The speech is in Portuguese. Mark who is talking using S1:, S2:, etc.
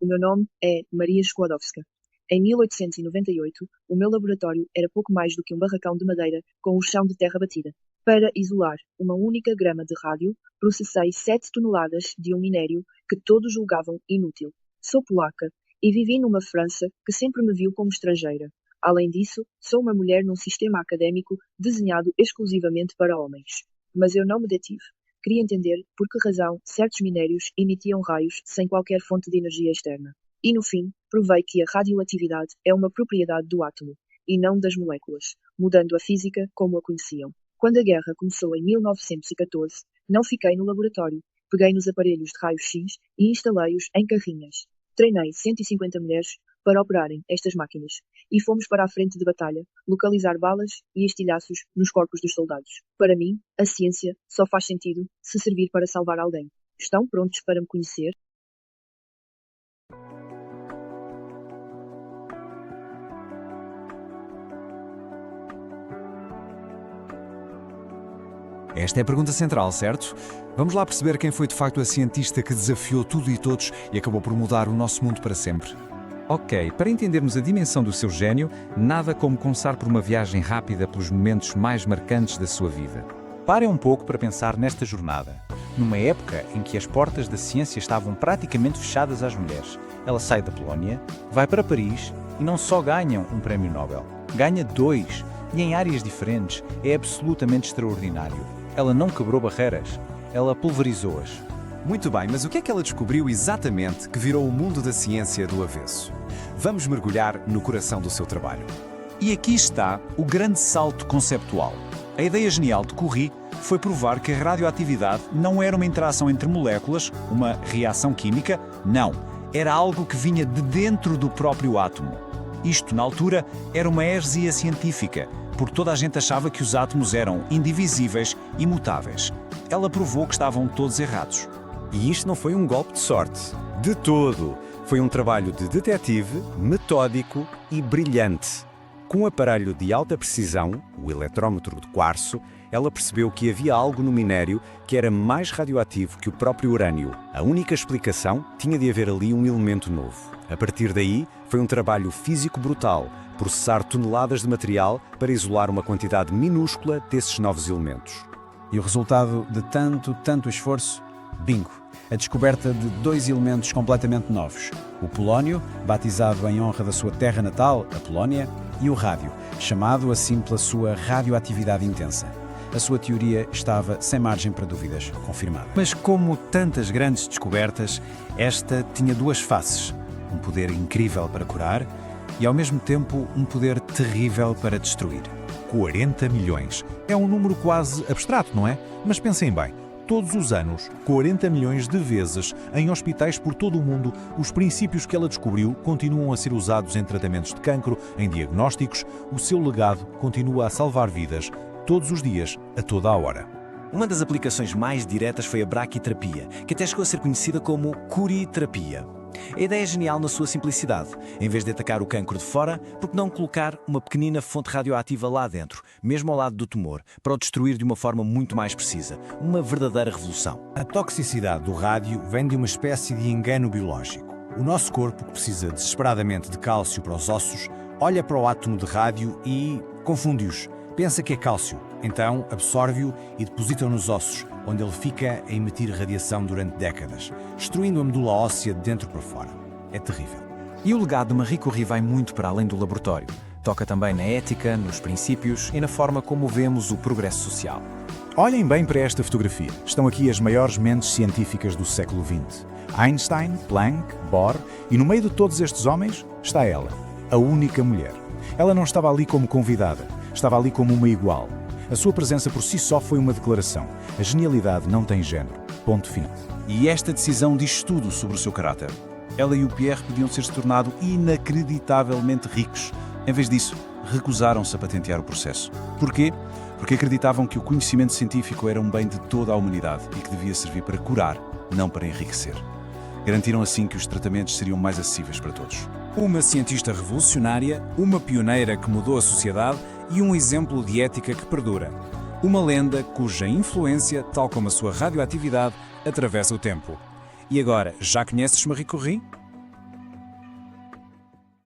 S1: O meu nome é Maria Skłodowska. Em 1898, o meu laboratório era pouco mais do que um barracão de madeira com o chão de terra batida. Para isolar uma única grama de rádio, processei 7 toneladas de um minério que todos julgavam inútil. Sou polaca e vivi numa França que sempre me viu como estrangeira. Além disso, sou uma mulher num sistema académico desenhado exclusivamente para homens. Mas eu não me detive. Queria entender por que razão certos minérios emitiam raios sem qualquer fonte de energia externa. E no fim, provei que a radioatividade é uma propriedade do átomo, e não das moléculas, mudando a física como a conheciam. Quando a guerra começou em 1914, não fiquei no laboratório. Peguei nos aparelhos de raios-x e instalei-os em carrinhas. Treinei 150 mulheres para operarem estas máquinas, e fomos para a frente de batalha, localizar balas e estilhaços nos corpos dos soldados. Para mim, a ciência só faz sentido se servir para salvar alguém. Estão prontos para me conhecer?
S2: Esta é a pergunta central, certo? Vamos lá perceber quem foi de facto a cientista que desafiou tudo e todos e acabou por mudar o nosso mundo para sempre. Ok, para entendermos a dimensão do seu gênio, nada como começar por uma viagem rápida pelos momentos mais marcantes da sua vida.
S3: Parem um pouco para pensar nesta jornada. Numa época em que as portas da ciência estavam praticamente fechadas às mulheres, ela sai da Polónia, vai para Paris e não só ganha um prémio Nobel, ganha 2, e em áreas diferentes. É absolutamente extraordinário. Ela não quebrou barreiras, ela pulverizou-as.
S2: Muito bem, mas o que é que ela descobriu exatamente que virou o mundo da ciência do avesso? Vamos mergulhar no coração do seu trabalho.
S3: E aqui está o grande salto conceptual. A ideia genial de Curie foi provar que a radioatividade não era uma interação entre moléculas, uma reação química, não. Era algo que vinha de dentro do próprio átomo. Isto, na altura, era uma heresia científica, porque toda a gente achava que os átomos eram indivisíveis e imutáveis. Ela provou que estavam todos errados.
S2: E isto não foi um golpe de sorte. De todo. Foi um trabalho de detetive, metódico e brilhante. Com um aparelho de alta precisão, o eletrómetro de quartzo, ela percebeu que havia algo no minério que era mais radioativo que o próprio urânio. A única explicação tinha de haver ali um elemento novo. A partir daí, foi um trabalho físico brutal, processar toneladas de material para isolar uma quantidade minúscula desses novos elementos.
S4: E o resultado de tanto esforço? Bingo! A descoberta de 2 elementos completamente novos. O polónio, batizado em honra da sua terra natal, a Polónia, e o rádio, chamado assim pela sua radioatividade intensa. A sua teoria estava sem margem para dúvidas, confirmada.
S3: Mas como tantas grandes descobertas, esta tinha 2 faces. Um poder incrível para curar e, ao mesmo tempo, um poder terrível para destruir.
S5: 40 milhões. É um número quase abstrato, não é? Mas pensem bem. Todos os anos, 40 milhões de vezes, em hospitais por todo o mundo, os princípios que ela descobriu continuam a ser usados em tratamentos de cancro, em diagnósticos. O seu legado continua a salvar vidas, todos os dias, a toda a hora.
S6: Uma das aplicações mais diretas foi a braquiterapia, que até chegou a ser conhecida como Curie-terapia. A ideia é genial na sua simplicidade. Em vez de atacar o cancro de fora, por que não colocar uma pequenina fonte radioativa lá dentro, mesmo ao lado do tumor, para o destruir de uma forma muito mais precisa? Uma verdadeira revolução.
S4: A toxicidade do rádio vem de uma espécie de engano biológico. O nosso corpo, que precisa desesperadamente de cálcio para os ossos, olha para o átomo de rádio e confunde-os. Pensa que é cálcio, então absorve-o e deposita-o nos ossos, onde ele fica a emitir radiação durante décadas, destruindo a medula óssea de dentro para fora. É terrível.
S3: E o legado de Marie Curie vai muito para além do laboratório. Toca também na ética, nos princípios e na forma como vemos o progresso social.
S5: Olhem bem para esta fotografia. Estão aqui as maiores mentes científicas do século XX. Einstein, Planck, Bohr, e no meio de todos estes homens está ela, a única mulher. Ela não estava ali como convidada, estava ali como uma igual. A sua presença por si só foi uma declaração. A genialidade não tem género. Ponto final.
S3: E esta decisão diz tudo sobre o seu caráter. Ela e o Pierre podiam ter se tornado inacreditavelmente ricos. Em vez disso, recusaram-se a patentear o processo. Porquê? Porque acreditavam que o conhecimento científico era um bem de toda a humanidade e que devia servir para curar, não para enriquecer. Garantiram assim que os tratamentos seriam mais acessíveis para todos.
S2: Uma cientista revolucionária, uma pioneira que mudou a sociedade e um exemplo de ética que perdura. Uma lenda cuja influência, tal como a sua radioatividade, atravessa o tempo. E agora, já conheces Marie Curie?